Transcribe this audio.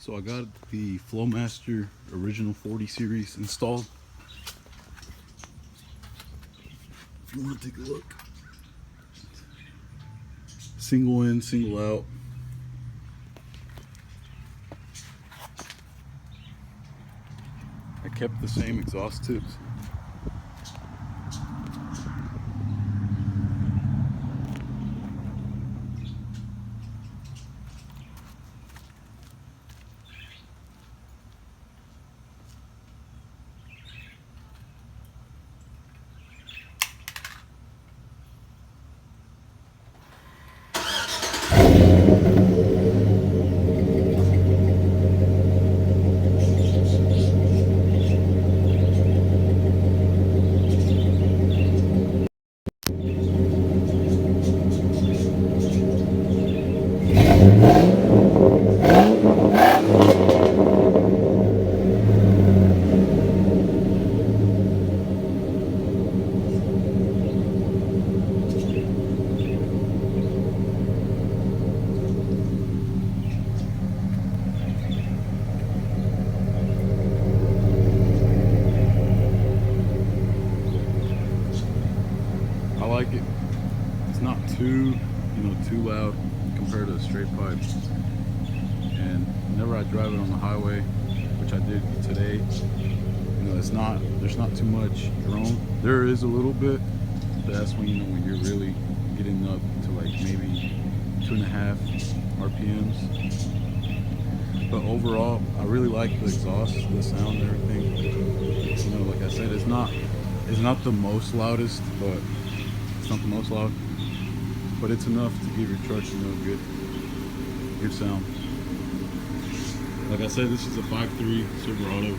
So I got the Flowmaster original 40 series installed. If you want to take a look. Single in, single out. I kept the same exhaust tips. I like it. It's not too loud compared to a straight pipe. And whenever I drive it on the highway, which I did today, there's not too much drone. There is a little bit, but that's when when you're really getting up to like maybe 2.5 RPMs. But overall, I really like the exhaust, the sound, and everything. Like I said, it's not the most loudest, but it's not the most loud, but it's enough to give your truck good sound. Like I said, this is a 5.3 Silverado.